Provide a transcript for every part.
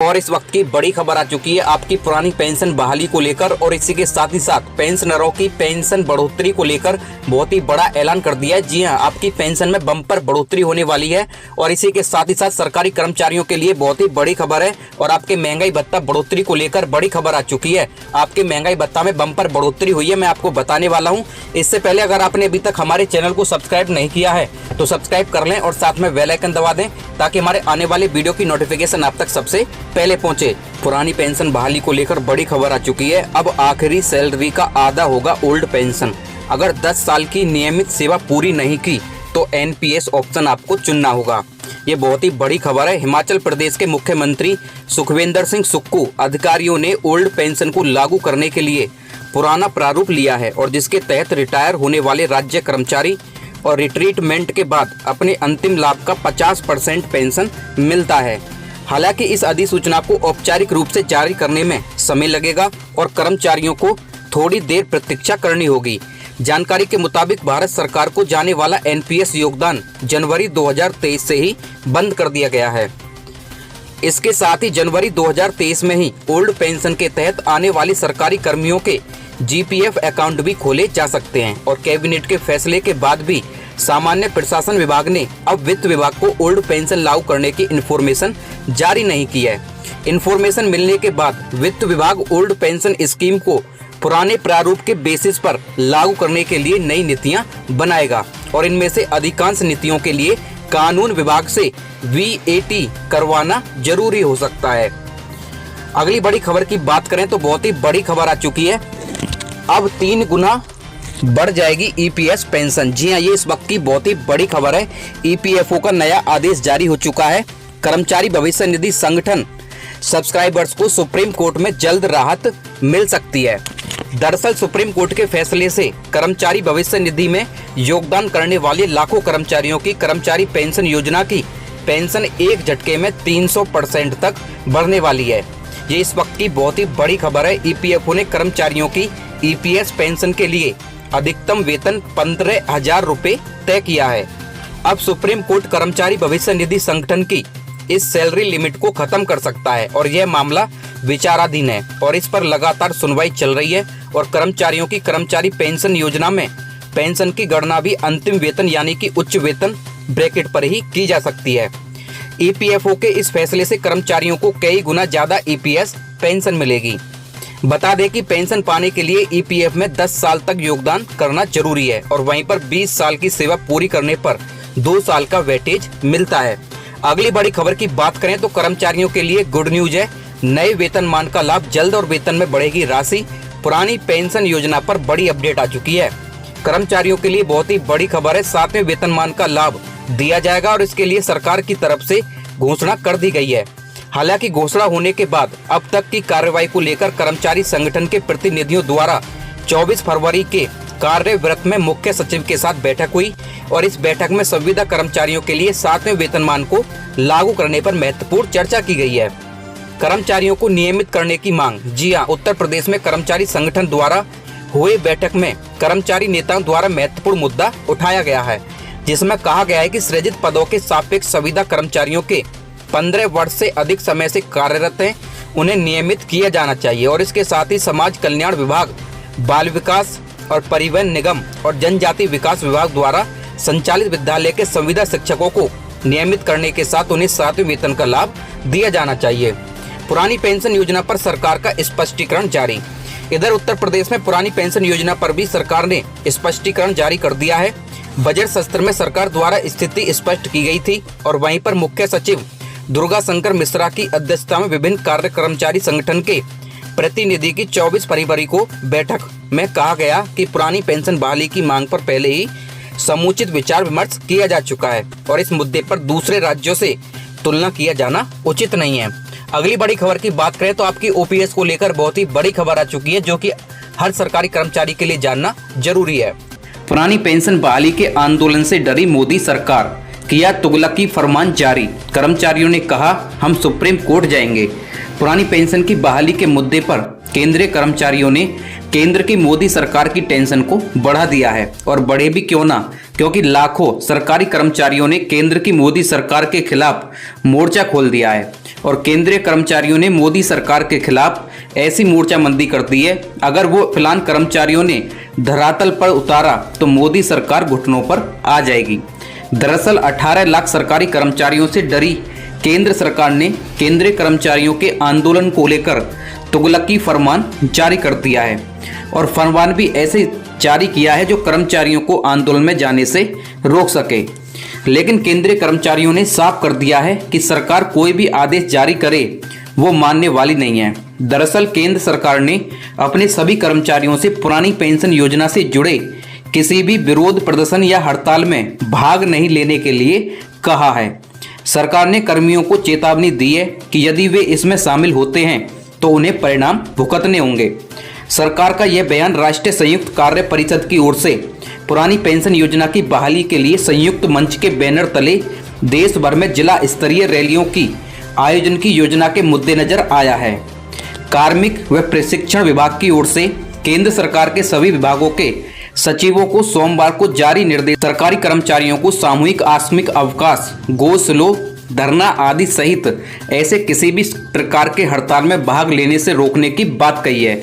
और इस वक्त की बड़ी खबर आ चुकी है आपकी पुरानी पेंशन बहाली को लेकर, और इसी के साथ ही साथ पेंशनरों की पेंशन बढ़ोतरी को लेकर बहुत ही बड़ा ऐलान कर दिया है। जी हां, आपकी पेंशन में बम्पर बढ़ोतरी होने वाली है। और इसी के साथ ही साथ सरकारी कर्मचारियों के लिए बहुत ही बड़ी खबर है। और आपके महंगाई भत्ता बढ़ोतरी को लेकर बड़ी खबर आ चुकी है। आपके महंगाई भत्ता में बम्पर बढ़ोतरी हुई है, मैं आपको बताने वाला हूँ। इससे पहले अगर आपने अभी तक हमारे चैनल को सब्सक्राइब नहीं किया है तो सब्सक्राइब कर लें और साथ में बेल आइकन दबा दें, ताकि हमारे आने वाले वीडियो की नोटिफिकेशन आप तक सबसे पहले पहुंचे। पुरानी पेंशन बहाली को लेकर बड़ी खबर आ चुकी है। अब आखिरी सैलरी का आधा होगा ओल्ड पेंशन। अगर 10 साल की नियमित सेवा पूरी नहीं की तो एनपीएस ऑप्शन आपको चुनना होगा। ये बहुत ही बड़ी खबर है। हिमाचल प्रदेश के मुख्यमंत्री सुखविंदर सिंह सुक्खू अधिकारियों ने ओल्ड पेंशन को लागू करने के लिए पुराना प्रारूप लिया है, और जिसके तहत रिटायर होने वाले राज्य कर्मचारी और रिट्रीटमेंट के बाद अपने अंतिम लाभ का 50% पेंशन मिलता है। हालांकि इस अधिसूचना को औपचारिक रूप से जारी करने में समय लगेगा और कर्मचारियों को थोड़ी देर प्रतीक्षा करनी होगी। जानकारी के मुताबिक भारत सरकार को जाने वाला एनपीएस योगदान जनवरी 2023 से ही बंद कर दिया गया है। इसके साथ ही जनवरी 2023 में ही ओल्ड पेंशन के तहत आने वाले सरकारी कर्मियों के जीपीएफ अकाउंट भी खोले जा सकते हैं। और कैबिनेट के फैसले के बाद भी सामान्य प्रशासन विभाग ने अब वित्त विभाग को ओल्ड पेंशन लागू करने की इन्फॉर्मेशन जारी नहीं की है। इन्फॉर्मेशन मिलने के बाद वित्त विभाग ओल्ड पेंशन स्कीम को पुराने प्रारूप के बेसिस पर लागू करने के लिए नई नीतियां बनाएगा, और इनमें से अधिकांश नीतियों के लिए कानून विभाग से वीएटी करवाना जरूरी हो सकता है। अगली बड़ी खबर की बात करें तो बहुत ही बड़ी खबर आ चुकी है। अब 3 गुना बढ़ जाएगी ईपीएस पेंशन। जी हां, ये इस वक्त की बहुत ही बड़ी खबर है। ईपीएफओ का नया आदेश जारी हो चुका है। कर्मचारी भविष्य निधि संगठन सब्सक्राइबर्स को सुप्रीम कोर्ट में जल्द राहत मिल सकती है। दरअसल सुप्रीम कोर्ट के फैसले से कर्मचारी भविष्य निधि में योगदान करने वाले लाखों कर्मचारियों की कर्मचारी पेंशन योजना की पेंशन एक झटके में 300% तक बढ़ने वाली है। ये इस वक्त की बहुत ही बड़ी खबर है। ईपीएफओ ने कर्मचारियों की ईपीएस पेंशन के लिए अधिकतम वेतन 15,000 रुपए तय किया है। अब सुप्रीम कोर्ट कर्मचारी भविष्य निधि संगठन की इस सैलरी लिमिट को खत्म कर सकता है, और यह मामला विचाराधीन है और इस पर लगातार सुनवाई चल रही है। और कर्मचारियों की कर्मचारी पेंशन योजना में पेंशन की गणना भी अंतिम वेतन यानी कि उच्च वेतन ब्रैकेट पर ही की जा सकती है। ईपीएफओ के इस फैसले से कर्मचारियों को कई गुना ज्यादा ईपीएस पेंशन मिलेगी। बता दें कि पेंशन पाने के लिए ईपीएफ में 10 साल तक योगदान करना जरूरी है, और वहीं पर 20 साल की सेवा पूरी करने पर 2 साल का वेटेज मिलता है। अगली बड़ी खबर की बात करें तो कर्मचारियों के लिए गुड न्यूज है। नए वेतनमान का लाभ जल्द और वेतन में बढ़ेगी राशि। पुरानी पेंशन योजना पर बड़ी अपडेट आ चुकी है। कर्मचारियों के लिए बहुत ही बड़ी खबर है। 7वें वेतनमान का लाभ दिया जाएगा, और इसके लिए सरकार की तरफ से घोषणा कर दी गई है। हालांकि घोषणा होने के बाद अब तक की कार्रवाई को लेकर कर्मचारी संगठन के प्रतिनिधियों द्वारा 24 फरवरी के कार्यव्रत में मुख्य सचिव के साथ बैठक हुई, और इस बैठक में संविदा कर्मचारियों के लिए 7वें वेतनमान को लागू करने पर महत्वपूर्ण चर्चा की गई है। कर्मचारियों को नियमित करने की मांग। जी हां, उत्तर प्रदेश में कर्मचारी संगठन द्वारा हुए बैठक में कर्मचारी नेताओं द्वारा महत्वपूर्ण मुद्दा उठाया गया है, जिसमें कहा गया है कि सृजित पदों के सापेक्ष संविदा कर्मचारियों के 15 वर्ष से अधिक समय से कार्यरत हैं, उन्हें नियमित किया जाना चाहिए। और इसके साथ ही समाज कल्याण विभाग, बाल विकास और परिवहन निगम और जनजाति विकास विभाग द्वारा संचालित विद्यालय के संविदा शिक्षकों को नियमित करने के साथ उन्हें 7वें वेतन का लाभ दिया जाना चाहिए। पुरानी पेंशन योजना पर सरकार का स्पष्टीकरण जारी। इधर उत्तर प्रदेश में पुरानी पेंशन योजना पर भी सरकार ने स्पष्टीकरण जारी कर दिया है। बजट सत्र में सरकार द्वारा स्थिति स्पष्ट की गई थी, और वहीं पर मुख्य सचिव दुर्गा शंकर मिश्रा की अध्यक्षता में विभिन्न कार्य कर्मचारी संगठन के प्रतिनिधि की 24 फरवरी को बैठक में कहा गया कि पुरानी पेंशन बहाली की मांग पर पहले ही समुचित विचार विमर्श किया जा चुका है, और इस मुद्दे पर दूसरे राज्यों से तुलना किया जाना उचित नहीं है। अगली बड़ी खबर की बात करें तो आपकी ओपीएस को लेकर बहुत ही बड़ी खबर आ चुकी है, जो कि हर सरकारी कर्मचारी के लिए जानना जरूरी है। पुरानी पेंशन बहाली के आंदोलन से डरी मोदी सरकार, किया तुगलकी फरमान जारी। कर्मचारियों ने कहा हम सुप्रीम कोर्ट जाएंगे। पुरानी पेंशन की बहाली के मुद्दे पर केंद्रीय कर्मचारियों ने केंद्र की मोदी सरकार की टेंशन को बढ़ा दिया है, और बढ़े भी क्यों ना, क्योंकि लाखों सरकारी कर्मचारियों ने केंद्र की मोदी सरकार के खिलाफ मोर्चा खोल दिया है। और केंद्रीय कर्मचारियों ने मोदी सरकार के खिलाफ ऐसी मोर्चाबंदी कर दी है, अगर वो प्लान कर्मचारियों ने धरातल पर उतारा तो मोदी सरकार घुटनों पर आ जाएगी। दरअसल 18 लाख सरकारी कर्मचारियों से डरी केंद्र सरकार ने केंद्रीय कर्मचारियों के आंदोलन को लेकर तुगलकी फरमान जारी कर दिया है और फरमान भी ऐसे जारी किया है जो कर्मचारियों को आंदोलन में जाने से रोक सके। लेकिन केंद्रीय कर्मचारियों ने साफ कर दिया है कि सरकार कोई भी आदेश जारी करे वो मानने वाली नहीं है। दरअसल केंद्र सरकार ने अपने सभी कर्मचारियों से पुरानी पेंशन योजना से जुड़े किसी भी विरोध प्रदर्शन या हड़ताल में भाग नहीं लेने के लिए कहा है। सरकार ने कर्मियों को चेतावनी दी है कि यदि वे इसमें शामिल होते हैं तो उन्हें परिणाम भुगतने होंगे। सरकार का यह बयान राष्ट्रीय संयुक्त कार्य परिषद की ओर से पुरानी पेंशन योजना की बहाली के लिए संयुक्त मंच के बैनर तले देश भर में जिला स्तरीय रैलियों की आयोजन की योजना के मद्देनजर आया है। कार्मिक व प्रशिक्षण विभाग की ओर से केंद्र सरकार के सभी विभागों के सचिवों को सोमवार को जारी निर्देश सरकारी कर्मचारियों को सामूहिक आकस्मिक अवकाश, गो स्लो, धरना आदि सहित ऐसे किसी भी प्रकार के हड़ताल में भाग लेने से रोकने की बात कही है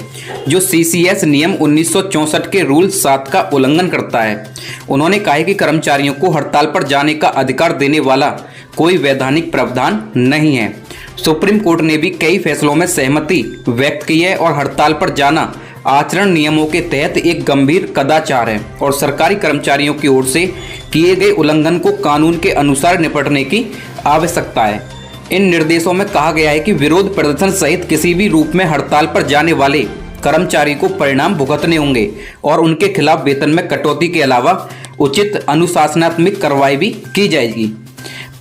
जो सीसीएस नियम 1964 के रूल 7 का उल्लंघन करता है। उन्होंने कहा है कि कर्मचारियों को हड़ताल पर जाने का अधिकार देने वाला कोई वैधानिक प्रावधान नहीं है। सुप्रीम कोर्ट ने भी कई फैसलों में सहमति व्यक्त की है और हड़ताल पर जाना आचरण नियमों के तहत एक गंभीर कदाचार है और सरकारी कर्मचारियों की ओर से किए गए उल्लंघन को कानून के अनुसार निपटने की आवश्यकता है। इन निर्देशों में कहा गया है कि विरोध प्रदर्शन सहित किसी भी रूप में हड़ताल पर जाने वाले कर्मचारी को परिणाम भुगतने होंगे और उनके खिलाफ वेतन में कटौती के अलावा उचित अनुशासनात्मक कार्रवाई भी की जाएगी।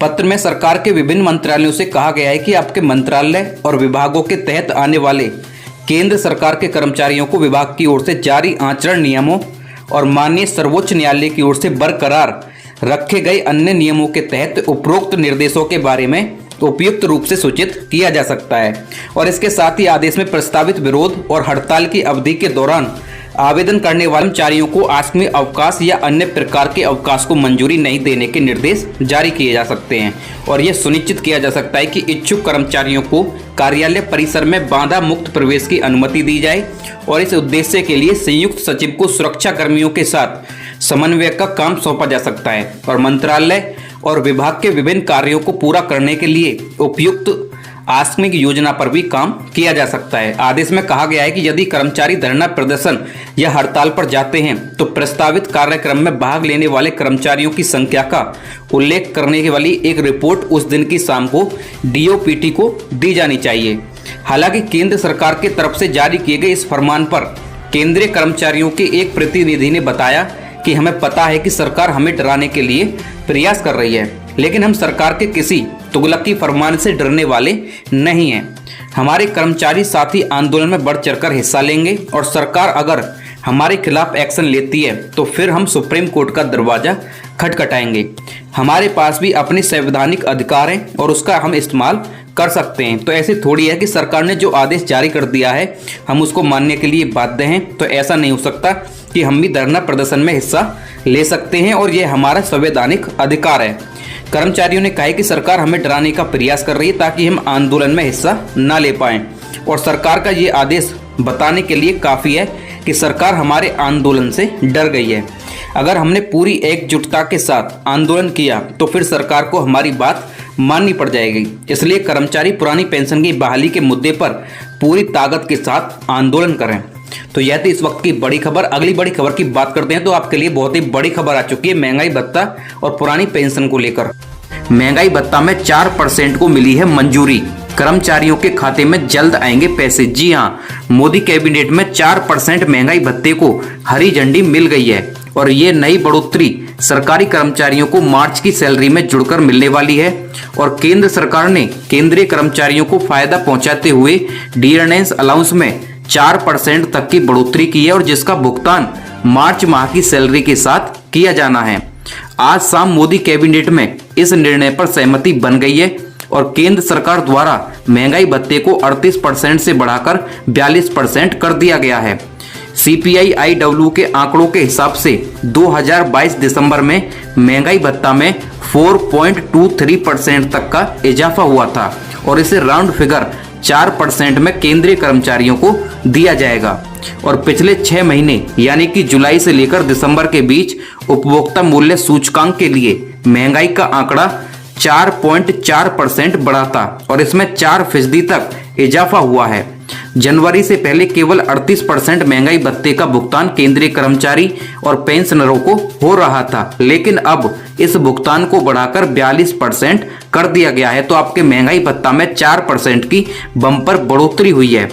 पत्र में सरकार के विभिन्न मंत्रालयों से कहा गया है कि आपके मंत्रालय और विभागों के तहत आने वाले केंद्र सरकार के कर्मचारियों को विभाग की ओर से जारी आचरण नियमों और माननीय सर्वोच्च न्यायालय की ओर से बरकरार रखे गए अन्य नियमों के तहत उपरोक्त निर्देशों के बारे में उपयुक्त रूप से सूचित किया जा सकता है और इसके साथ ही आदेश में प्रस्तावित विरोध और हड़ताल की अवधि के दौरान आवेदन करने वाले कर्मचारियों को आकस्मिक अवकाश या अन्य प्रकार के अवकाश को मंजूरी नहीं देने के निर्देश जारी किए जा सकते हैं और यह सुनिश्चित किया जा सकता है कि इच्छुक कर्मचारियों को कार्यालय परिसर में बाधा मुक्त प्रवेश की अनुमति दी जाए और इस उद्देश्य के लिए संयुक्त सचिव को सुरक्षा कर्मियों के साथ समन्वय का काम सौंपा जा सकता है और मंत्रालय और विभाग के विभिन्न कार्यों को पूरा करने के लिए उपयुक्त आकस्मिक योजना पर भी काम किया जा सकता है। आदेश में कहा गया है कि यदि कर्मचारी धरना प्रदर्शन या हड़ताल पर जाते हैं तो प्रस्तावित कार्यक्रम में भाग लेने वाले कर्मचारियों की संख्या का उल्लेख करने वाली एक रिपोर्ट उस दिन की शाम को डीओपीटी को दी जानी चाहिए। हालांकि केंद्र सरकार की तरफ से जारी किए गए इस फरमान पर केंद्रीय कर्मचारियों के एक प्रतिनिधि ने बताया कि हमें पता है कि सरकार हमें डराने के लिए प्रयास कर रही है, लेकिन हम सरकार के किसी तुगलकी फरमान से डरने वाले नहीं हैं। हमारे कर्मचारी साथी आंदोलन में बढ़ चढ़कर हिस्सा लेंगे और सरकार अगर हमारे खिलाफ एक्शन लेती है तो फिर हम सुप्रीम कोर्ट का दरवाजा खटखटाएंगे। हमारे पास भी अपने संवैधानिक अधिकार हैं और उसका हम इस्तेमाल कर सकते हैं। तो ऐसे थोड़ी है कि सरकार ने जो आदेश जारी कर दिया है हम उसको मानने के लिए बाध्य हैं। तो ऐसा नहीं हो सकता कि हम भी धरना प्रदर्शन में हिस्सा ले सकते हैं और ये हमारा संवैधानिक अधिकार है। कर्मचारियों ने कहा कि सरकार हमें डराने का प्रयास कर रही है ताकि हम आंदोलन में हिस्सा न ले पाएं और सरकार का ये आदेश बताने के लिए काफ़ी है कि सरकार हमारे आंदोलन से डर गई है। अगर हमने पूरी एकजुटता के साथ आंदोलन किया तो फिर सरकार को हमारी बात माननी पड़ जाएगी। इसलिए कर्मचारी पुरानी पेंशन की बहाली के मुद्दे पर पूरी ताकत के साथ आंदोलन करें। तो यह थी इस वक्त की बड़ी खबर। अगली बड़ी खबर की बात करते हैं तो आपके लिए बहुत ही बड़ी खबर आ चुकी है महंगाई भत्ता और पुरानी पेंशन को लेकर। महंगाई भत्ता में 4% को मिली है मंजूरी, कर्मचारियों के खाते में जल्द आएंगे पैसे। जी हां, मोदी कैबिनेट में 4% महंगाई भत्ते को हरी झंडी मिल गई है और ये नई बढ़ोतरी सरकारी कर्मचारियों को मार्च की सैलरी में जुड़कर मिलने वाली है और केंद्र सरकार ने केंद्रीय कर्मचारियों को फायदा पहुंचाते हुए डियरनेस अलाउंस में 4% तक की बढ़ोतरी की है और जिसका भुगतान मार्च माह की सैलरी के साथ किया जाना है। आज शाम मोदी कैबिनेट में इस निर्णय पर सहमति बन गई है और केंद्र सरकार द्वारा महंगाई भत्ते को 38% से बढ़ाकर 42% कर दिया गया है। CPI-IW के आंकड़ों के हिसाब से 2022 दिसंबर में महंगाई भत्ता में 4.23% तक का इजाफा हुआ था और इसे राउंड फिगर 4% में केंद्रीय कर्मचारियों को दिया जाएगा। और पिछले 6 महीने यानी कि जुलाई से लेकर दिसंबर के बीच उपभोक्ता मूल्य सूचकांक के लिए महंगाई का आंकड़ा 4.4% बढ़ा था और इसमें 4% तक इजाफा हुआ है। जनवरी से पहले केवल 38% महंगाई भत्ते का भुगतान केंद्रीय कर्मचारी और पेंशनरों को हो रहा था, लेकिन अब इस भुगतान को बढ़ाकर 42% कर दिया गया है। तो आपके महंगाई भत्ता में 4% की बम्पर बढ़ोतरी हुई है।